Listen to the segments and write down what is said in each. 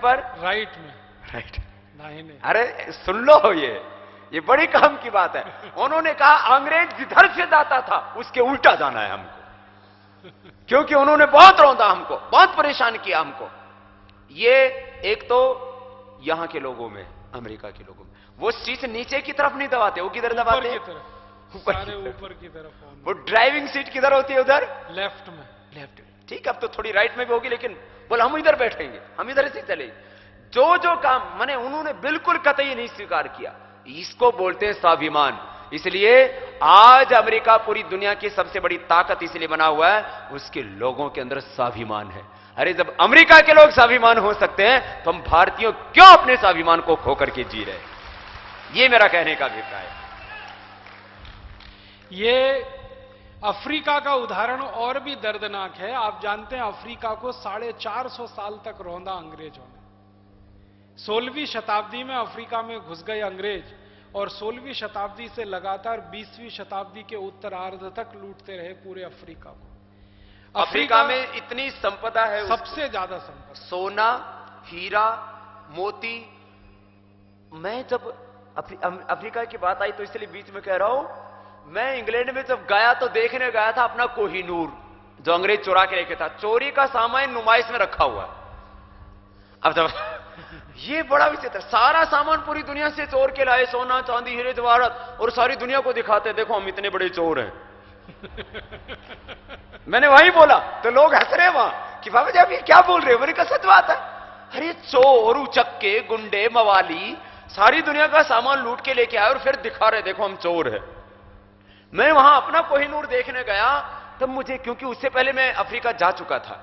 पर राइट में, राइट। दाहिने। अरे सुन लो, ये बड़ी काम की बात है। उन्होंने कहा अंग्रेज जिधर से जाता था उसके उल्टा जाना है हमको, क्योंकि उन्होंने बहुत रौंदा हमको, बहुत परेशान किया हमको। ये एक तो यहां के लोगों में, अमेरिका के लोगों में, वो सीट नीचे की तरफ नहीं दबाते, वो किधर दबाते हैं? ऊपर की तरफ। वो ड्राइविंग सीट किधर होती है? उधर लेफ्ट में। लेफ्ट। ठीक है, अब तो थोड़ी राइट में भी होगी, लेकिन बोला हम इधर बैठेंगे, हम इधर से चलेंगे। जो काम माने उन्होंने बिल्कुल कतई नहीं स्वीकार किया। इसको बोलते हैं स्वाभिमान। इसलिए आज अमेरिका पूरी दुनिया की सबसे बड़ी ताकत इसलिए बना हुआ है, उसके लोगों के अंदर स्वाभिमान है। अरे जब अमेरिका के लोग स्वाभिमान हो सकते हैं, तो हम भारतीयों क्यों अपने स्वाभिमान को खोकर के जी रहे? यह मेरा कहने का अभिप्राय है। ये अफ्रीका का उदाहरण और भी दर्दनाक है। आप जानते हैं अफ्रीका को 450 साल तक रौंदा अंग्रेजों ने। 16वीं शताब्दी में अफ्रीका में घुस गए अंग्रेज और 16वीं शताब्दी से लगातार 20वीं शताब्दी के उत्तरार्ध तक लूटते रहे पूरे अफ्रीका को। अफ्रीका में इतनी संपदा है, सबसे ज्यादा संपदा, सोना, हीरा, मोती। मैं जब अफ्रीका की बात आई तो इसलिए बीच में कह रहा हूं, मैं इंग्लैंड में जब गया तो देखने गया था अपना कोहिनूर, जो अंग्रेज चुरा के लेके था। चोरी का सामान नुमाइश में रखा हुआ है। अब जब ये बड़ा विचित्र, सारा सामान पूरी दुनिया से चोर के लाए, सोना चांदी हीरे जवाहरात, और सारी दुनिया को दिखाते हैं देखो हम इतने बड़े चोर हैं। मैंने वही बोला तो लोग हंस रहे वहां कि बाबा जी आप ये क्या बोल रहे हो? मैंने कहा सच बात है। अरे चोर, उचक्के, गुंडे, मवाली सारी दुनिया का सामान लूट के लेके आए और फिर दिखा रहे देखो हम चोर हैं। मैं वहां अपना कोहिनूर देखने गया तब मुझे, क्योंकि उससे पहले मैं अफ्रीका जा चुका था,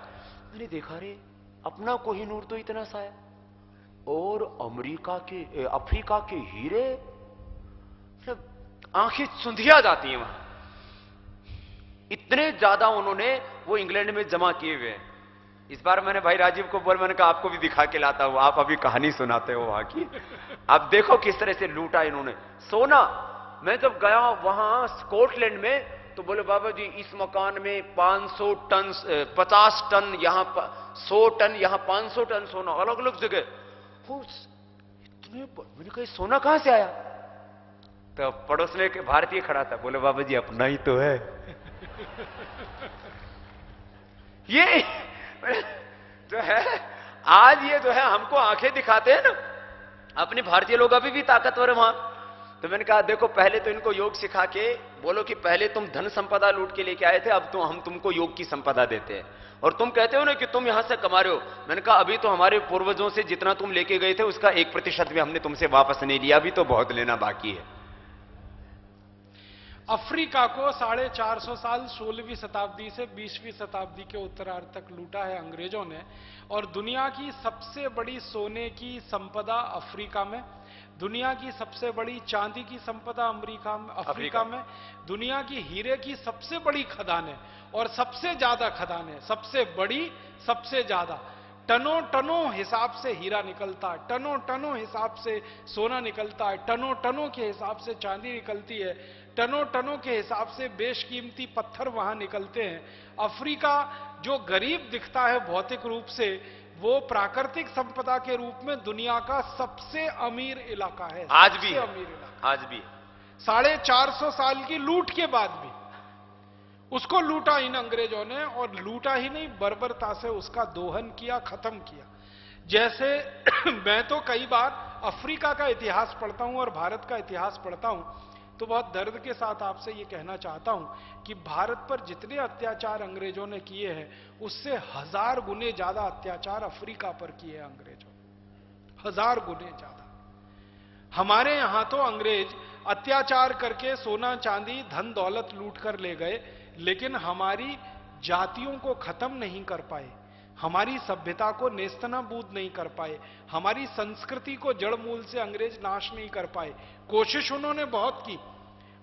मैंने देखा रे अपना कोहिनूर तो इतना सा है और अफ्रीका के हीरे, आंखें सुंधिया जाती हैं वहां। इतने ज्यादा उन्होंने वो इंग्लैंड में जमा किए हुए हैं। इस बार मैंने भाई राजीव को बोल, मैंने कहा आपको भी दिखा के लाता हूं, आप अभी कहानी सुनाते हो वहां की। आप देखो किस तरह से लूटा इन्होंने। सोना, मैं जब गया वहां स्कॉटलैंड में तो बोले बाबा जी इस मकान में 500 टन, 50 टन, यहां 100 टन, यहां 500 टन सोना, अलग अलग जगह। इतने, मैंने कहा सोना कहां से आया? तो पड़ोस में एक भारतीय खड़ा था, बोले बाबा जी अपना ही तो है। ये जो है आज, ये जो है हमको आंखें दिखाते हैं ना, अपने भारतीय लोग अभी भी ताकतवर है वहां। तो मैंने कहा देखो पहले तो इनको योग सिखा के बोलो कि पहले तुम धन संपदा लूट के लेके आए थे, अब तो हम तुमको योग की संपदा देते हैं, और तुम कहते हो ना कि तुम यहां से कमा रहे हो। मैंने कहा अभी तो हमारे पूर्वजों से जितना तुम लेके गए थे उसका 1% भी हमने तुमसे वापस नहीं लिया, अभी तो बहुत लेना बाकी है। अफ्रीका को 450 साल 16वीं शताब्दी से 20वीं शताब्दी के उत्तरार्ध तक लूटा है अंग्रेजों ने, और दुनिया की सबसे बड़ी सोने की संपदा अफ्रीका में, दुनिया की सबसे बड़ी चांदी की संपदा अफ्रीका में, दुनिया की हीरे की सबसे बड़ी खदान है और सबसे ज्यादा खदान है, सबसे बड़ी, सबसे ज्यादा। टनों टनों हिसाब से हीरा निकलता है, टनों टनों हिसाब से सोना निकलता है, टनों टनों के हिसाब से चांदी निकलती है, टनों टनों के हिसाब से बेशकीमती पत्थर वहां निकलते हैं। अफ्रीका जो गरीब दिखता है भौतिक रूप से, वो प्राकृतिक संपदा के रूप में दुनिया का सबसे अमीर इलाका है। आज भी अमीर इलाका आज भी 450 साल की लूट के बाद भी उसको लूटा इन अंग्रेजों ने, और लूटा ही नहीं बर्बरता से उसका दोहन किया, खत्म किया। जैसे मैं तो कई बार अफ्रीका का इतिहास पढ़ता हूं और भारत का इतिहास पढ़ता हूं तो बहुत दर्द के साथ आपसे ये कहना चाहता हूं कि भारत पर जितने अत्याचार अंग्रेजों ने किए हैं उससे 1000 गुने ज्यादा अत्याचार अफ्रीका पर किए हैं अंग्रेजों, 1000 गुने ज्यादा। हमारे यहां तो अंग्रेज अत्याचार करके सोना चांदी धन दौलत लूट कर ले गए, लेकिन हमारी जातियों को खत्म नहीं कर पाए, हमारी सभ्यता को नेस्तनाबूद नहीं कर पाए, हमारी संस्कृति को जड़ मूल से अंग्रेज नाश नहीं कर पाए। कोशिश उन्होंने बहुत की,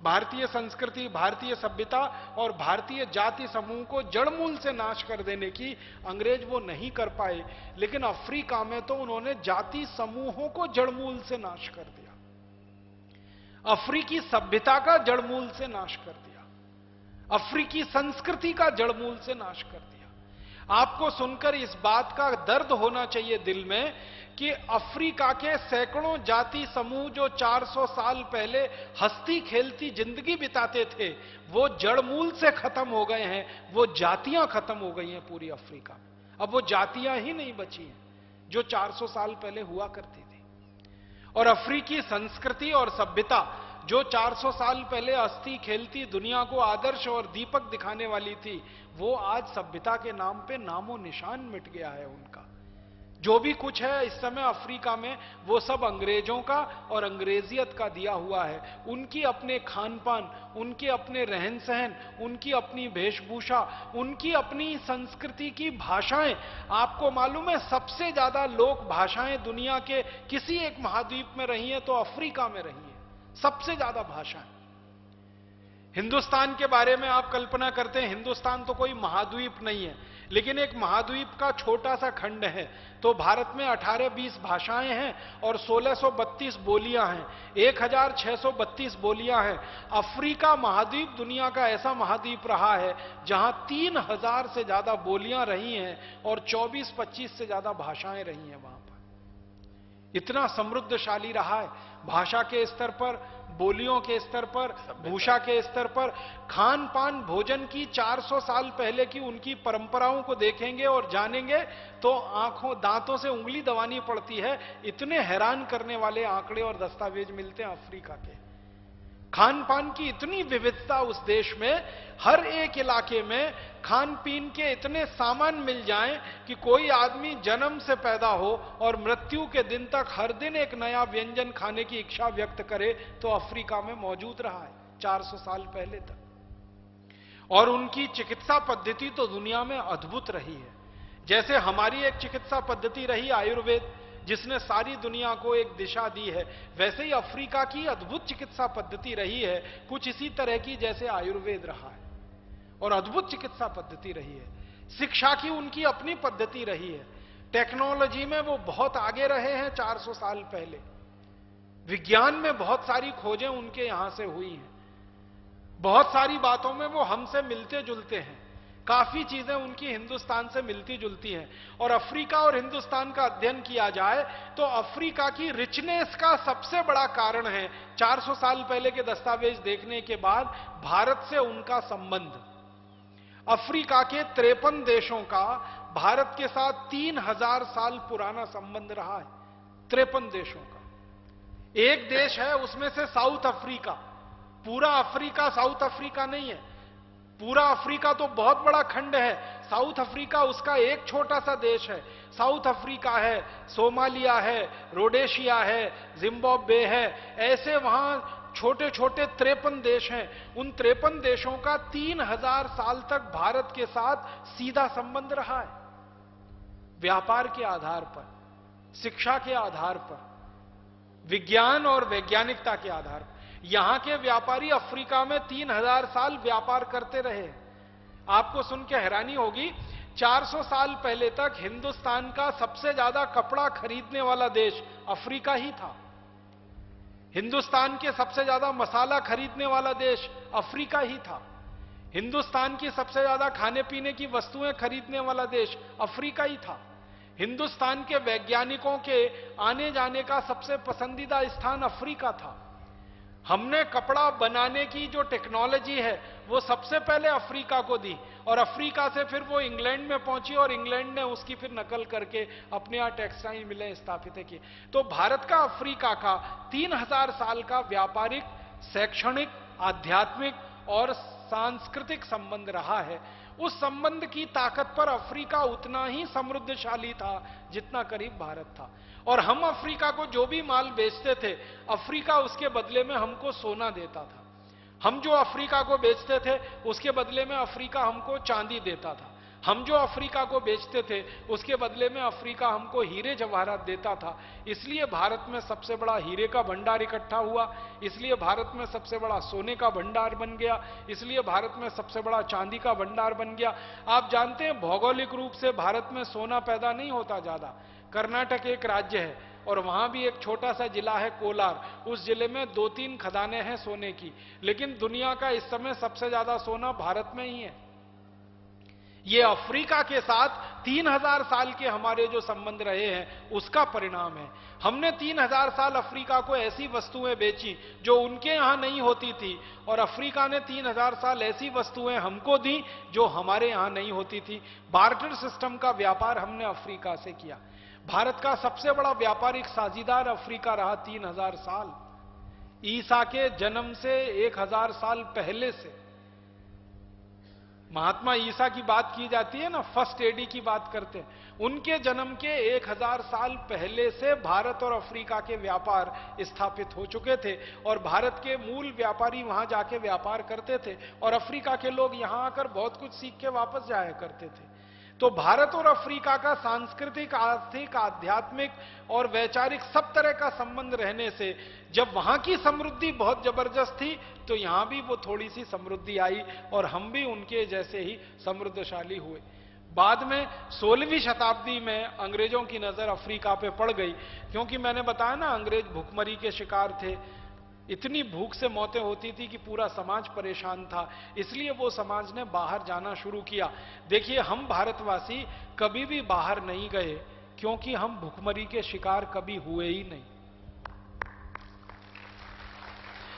भारतीय संस्कृति, भारतीय सभ्यता और भारतीय जाति समूह को जड़ मूल से नाश कर देने की, अंग्रेज वो नहीं कर पाए। लेकिन अफ्रीका में तो उन्होंने जाति समूहों को जड़ मूल से नाश कर दिया, अफ्रीकी सभ्यता का जड़ मूल से नाश कर दिया, अफ्रीकी संस्कृति का जड़ मूल से नाश कर दिया। आपको सुनकर इस बात का दर्द होना चाहिए दिल में कि अफ्रीका के सैकड़ों जाति समूह जो 400 साल पहले हंसती खेलती जिंदगी बिताते थे, वो जड़मूल से खत्म हो गए हैं, वो जातियां खत्म हो गई हैं पूरी अफ्रीका में। अब वो जातियां ही नहीं बची हैं जो 400 साल पहले हुआ करती थी। और अफ्रीकी संस्कृति और सभ्यता जो 400 साल पहले हंसती खेलती दुनिया को आदर्श और दीपक दिखाने वाली थी, वो आज सभ्यता के नाम पे नामो निशान मिट गया है उनका। जो भी कुछ है इस समय अफ्रीका में, वो सब अंग्रेजों का और अंग्रेजियत का दिया हुआ है। उनकी अपने खान पान, उनके अपने रहन सहन, उनकी अपनी वेशभूषा, उनकी अपनी संस्कृति की भाषाएं। आपको मालूम है सबसे ज्यादा लोक भाषाएं दुनिया के किसी एक महाद्वीप में रही हैं तो अफ्रीका में रही हैं, सबसे ज्यादा भाषाएं। हिंदुस्तान के बारे में आप कल्पना करते हैं, हिंदुस्तान तो कोई महाद्वीप नहीं है, लेकिन एक महाद्वीप का छोटा सा खंड है। तो भारत में 18-20 भाषाएं हैं और 1632 बोलियां हैं, 1632 बोलियां हैं। अफ्रीका महाद्वीप दुनिया का ऐसा महाद्वीप रहा है जहां 3000 से ज्यादा बोलियां रही हैं और 24-25 से ज्यादा भाषाएं रही हैं वहां पर। इतना समृद्धशाली रहा है भाषा के स्तर पर, बोलियों के स्तर पर, भूषा के स्तर पर। खान पान भोजन की 400 साल पहले की उनकी परंपराओं को देखेंगे और जानेंगे तो आंखों दांतों से उंगली दबानी पड़ती है। इतने हैरान करने वाले आंकड़े और दस्तावेज मिलते हैं अफ्रीका के। खान पान की इतनी विविधता उस देश में, हर एक इलाके में खान पीन के इतने सामान मिल जाएं कि कोई आदमी जन्म से पैदा हो और मृत्यु के दिन तक हर दिन एक नया व्यंजन खाने की इच्छा व्यक्त करे, तो अफ्रीका में मौजूद रहा है 400 साल पहले तक। और उनकी चिकित्सा पद्धति तो दुनिया में अद्भुत रही है। जैसे हमारी एक चिकित्सा पद्धति रही आयुर्वेद, जिसने सारी दुनिया को एक दिशा दी है, वैसे ही अफ्रीका की अद्भुत चिकित्सा पद्धति रही है, कुछ इसी तरह की जैसे आयुर्वेद रहा है। और अद्भुत चिकित्सा पद्धति रही है। शिक्षा की उनकी अपनी पद्धति रही है। टेक्नोलॉजी में वो बहुत आगे रहे हैं 400 साल पहले। विज्ञान में बहुत सारी खोजें उनके यहां से हुई हैं। बहुत सारी बातों में वो हमसे मिलते जुलते हैं। काफी चीजें उनकी हिंदुस्तान से मिलती जुलती हैं। और अफ्रीका और हिंदुस्तान का अध्ययन किया जाए तो अफ्रीका की रिचनेस का सबसे बड़ा कारण है, 400 साल पहले के दस्तावेज देखने के बाद, भारत से उनका संबंध। अफ्रीका के 53 देशों का भारत के साथ 3000 साल पुराना संबंध रहा है। 53 देशों का। एक देश है उसमें से साउथ अफ्रीका। पूरा अफ्रीका साउथ अफ्रीका नहीं है। पूरा अफ्रीका तो बहुत बड़ा खंड है, साउथ अफ्रीका उसका एक छोटा सा देश है। साउथ अफ्रीका है, सोमालिया है, रोडेशिया है, जिम्बाब्वे है, ऐसे वहां छोटे छोटे 53 देश हैं। उन 53 देशों का 3000 साल तक भारत के साथ सीधा संबंध रहा है। व्यापार के आधार पर, शिक्षा के आधार पर, विज्ञान और वैज्ञानिकता के आधार पर। यहां के व्यापारी अफ्रीका में 3000 साल व्यापार करते रहे। आपको सुन के हैरानी होगी, 400 साल पहले तक हिंदुस्तान का सबसे ज्यादा कपड़ा खरीदने वाला देश अफ्रीका ही था। हिंदुस्तान के सबसे ज्यादा मसाला खरीदने वाला देश अफ्रीका ही था। हिंदुस्तान की सबसे ज्यादा खाने पीने की वस्तुएं खरीदने वाला देश अफ्रीका ही था। हिंदुस्तान के वैज्ञानिकों के आने जाने का सबसे पसंदीदा स्थान अफ्रीका था। हमने कपड़ा बनाने की जो टेक्नोलॉजी है वो सबसे पहले अफ्रीका को दी और अफ्रीका से फिर वो इंग्लैंड में पहुंची और इंग्लैंड ने उसकी फिर नकल करके अपने यहां टेक्सटाइल मिलें स्थापित की। तो भारत का अफ्रीका का 3000 साल का व्यापारिक, शैक्षणिक, आध्यात्मिक और सांस्कृतिक संबंध रहा है। उस संबंध की ताकत पर अफ्रीका उतना ही समृद्धशाली था जितना करीब भारत था। और हम अफ्रीका को जो भी माल बेचते थे, अफ्रीका उसके बदले में हमको सोना देता था। हम जो अफ्रीका को बेचते थे उसके बदले में अफ्रीका हमको चांदी देता था। हम जो अफ्रीका को बेचते थे उसके बदले में अफ्रीका हमको हीरे जवाहरात देता था। इसलिए भारत में सबसे बड़ा हीरे का भंडार इकट्ठा हुआ, इसलिए भारत में सबसे बड़ा सोने का भंडार बन गया, इसलिए भारत में सबसे बड़ा चांदी का भंडार बन गया। आप जानते हैं भौगोलिक रूप से भारत में सोना पैदा नहीं होता ज्यादा। कर्नाटक एक राज्य है और वहां भी एक छोटा सा जिला है कोलार, उस जिले में 2-3 खदानें हैं सोने की। लेकिन दुनिया का इस समय सबसे ज्यादा सोना भारत में ही है। ये अफ्रीका के साथ 3000 साल के हमारे जो संबंध रहे हैं उसका परिणाम है। हमने 3000 साल अफ्रीका को ऐसी वस्तुएं बेची जो उनके यहां नहीं होती थी, और अफ्रीका ने 3000 साल ऐसी वस्तुएं हमको दी जो हमारे यहां नहीं होती थी। बार्टर सिस्टम का व्यापार हमने अफ्रीका से किया। भारत का सबसे बड़ा व्यापारिक साझीदार अफ्रीका रहा 3000 साल। ईसा के जन्म से 1000 साल पहले से, महात्मा ईसा की बात की जाती है ना, फर्स्ट एडी की बात करते हैं, उनके जन्म के 1000 साल पहले से भारत और अफ्रीका के व्यापार स्थापित हो चुके थे, और भारत के मूल व्यापारी वहां जाके व्यापार करते थे, और अफ्रीका के लोग यहां आकर बहुत कुछ सीख के वापस जाया करते थे। तो भारत और अफ्रीका का सांस्कृतिक, आर्थिक, आध्यात्मिक और वैचारिक सब तरह का संबंध रहने से जब वहां की समृद्धि बहुत जबरदस्त थी तो यहां भी वो थोड़ी सी समृद्धि आई, और हम भी उनके जैसे ही समृद्धशाली हुए। बाद में 16वीं शताब्दी में अंग्रेजों की नजर अफ्रीका पे पड़ गई, क्योंकि मैंने बताया ना अंग्रेज भूखमरी के शिकार थे। इतनी भूख से मौतें होती थी कि पूरा समाज परेशान था, इसलिए वो समाज ने बाहर जाना शुरू किया। देखिए, हम भारतवासी कभी भी बाहर नहीं गए क्योंकि हम भूखमरी के शिकार कभी हुए ही नहीं।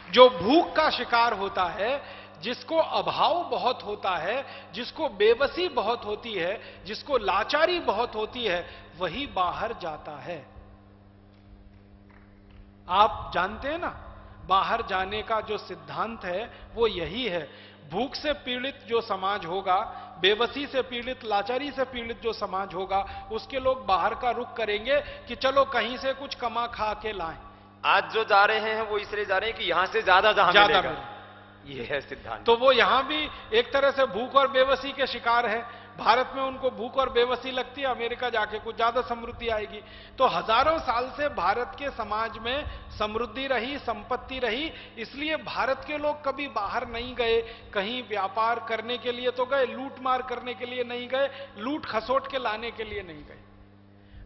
जो भूख का शिकार होता है, जिसको अभाव बहुत होता है, जिसको बेबसी बहुत होती है, जिसको लाचारी बहुत होती है, वही बाहर जाता है। आप जानते हैं ना, बाहर जाने का जो सिद्धांत है वो यही है। भूख से पीड़ित जो समाज होगा, बेबसी से पीड़ित, लाचारी से पीड़ित जो समाज होगा, उसके लोग बाहर का रुख करेंगे कि चलो कहीं से कुछ कमा खा के लाएं। आज जो जा रहे हैं वो इसलिए जा रहे हैं कि यहां से ज्यादा मिलेगा। ये है सिद्धांत। तो वो यहां भी एक तरह से भूख और बेबसी के शिकार है। भारत में उनको भूख और बेबसी लगती है, अमेरिका जाके कुछ ज्यादा समृद्धि आएगी। तो हजारों साल से भारत के समाज में समृद्धि रही, संपत्ति रही, इसलिए भारत के लोग कभी बाहर नहीं गए। कहीं व्यापार करने के लिए तो गए, लूट मार करने के लिए नहीं गए, लूट खसोट के लाने के लिए नहीं गए।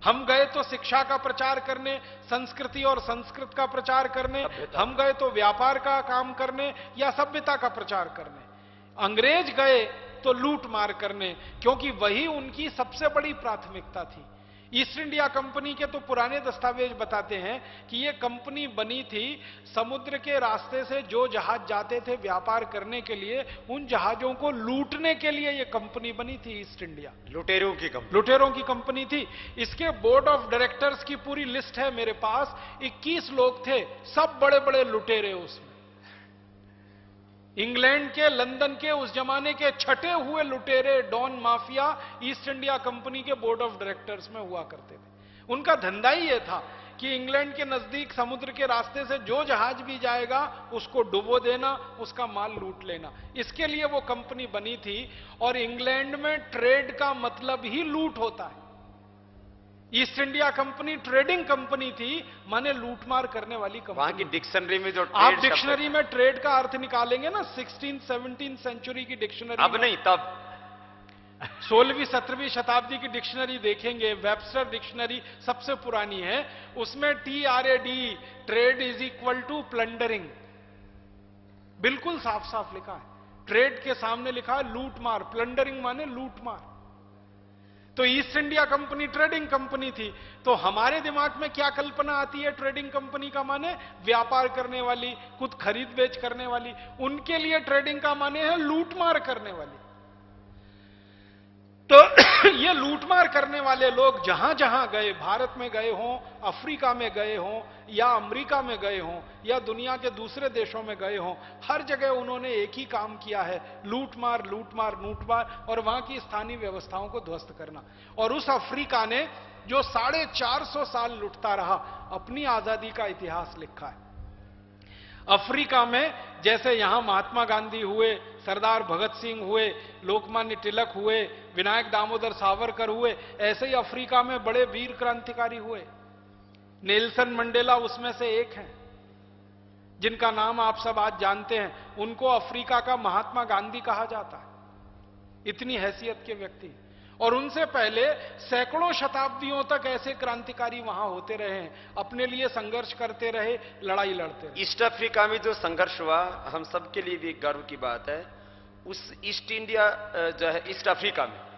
हम गए तो शिक्षा का प्रचार करने, संस्कृति और संस्कृत का प्रचार करने, हम गए तो व्यापार का काम करने या सभ्यता का प्रचार करने। अंग्रेज गए तो लूट मार करने, क्योंकि वही उनकी सबसे बड़ी प्राथमिकता थी। ईस्ट इंडिया कंपनी के तो पुराने दस्तावेज बताते हैं कि यह कंपनी बनी थी समुद्र के रास्ते से जो जहाज जाते थे व्यापार करने के लिए, उन जहाजों को लूटने के लिए यह कंपनी बनी थी। ईस्ट इंडिया लुटेरों की कंपनी थी। इसके बोर्ड ऑफ डायरेक्टर्स की पूरी लिस्ट है मेरे पास। 21 लोग थे, सब बड़े बड़े लुटेरे उसमें। इंग्लैंड के, लंदन के उस जमाने के छटे हुए लुटेरे, don mafia East India Company के बोर्ड ऑफ डायरेक्टर्स में हुआ करते थे। उनका धंधा ही यह था कि इंग्लैंड के नजदीक समुद्र के रास्ते से जो जहाज भी जाएगा उसको डुबो देना, उसका माल लूट लेना। इसके लिए वो कंपनी बनी थी। और इंग्लैंड में ट्रेड का मतलब ही लूट होता है। East India company trading company थी, माने लूटमार करने वाली कंपनी। वहां की डिक्शनरी में जो आप डिक्शनरी में ट्रेड का अर्थ निकालेंगे ना, 16-17 सेंचुरी की डिक्शनरी, अब नहीं तब 16वीं 17वीं शताब्दी की डिक्शनरी देखेंगे, वेबस्टर डिक्शनरी सबसे पुरानी है, उसमें TRAD, trade is equal to plundering, बिल्कुल साफ साफ लिखा है। ट्रेड के सामने लिखा है लूटमार, प्लंडरिंग माने लूटमार। तो east India company trading company थी। तो हमारे दिमाग में क्या कल्पना आती है ट्रेडिंग कंपनी का माने? व्यापार करने वाली, खुद खरीद बेच करने वाली। उनके लिए ट्रेडिंग का माने है लूटमार करने वाली। तो ये लूटमार करने वाले लोग जहां जहां गए, भारत में गए हों, अफ्रीका में गए हों, या अमेरिका में गए हों, या दुनिया के दूसरे देशों में गए हों, हर जगह उन्होंने एक ही काम किया है, लूटमार लूटमार लूटमार, और वहां की स्थानीय व्यवस्थाओं को ध्वस्त करना। और उस अफ्रीका ने जो 450 साल लुटता रहा, अपनी आजादी का इतिहास लिखा है। अफ्रीका में जैसे यहां महात्मा गांधी हुए, सरदार भगत सिंह हुए, लोकमान्य तिलक हुए, विनायक दामोदर सावरकर हुए, ऐसे ही अफ्रीका में बड़े वीर क्रांतिकारी हुए। नेल्सन मंडेला उसमें से एक हैं, जिनका नाम आप सब आज जानते हैं। उनको अफ्रीका का महात्मा गांधी कहा जाता है, इतनी हैसियत के व्यक्ति। और उनसे पहले सैकड़ों शताब्दियों तक ऐसे क्रांतिकारी वहां होते रहे हैं, अपने लिए संघर्ष करते रहे, लड़ाई लड़ते रहे। ईस्ट अफ्रीका में जो संघर्ष हुआ, हम सबके लिए भी एक गर्व की बात है। उस ईस्ट इंडिया जो है, ईस्ट अफ्रीका में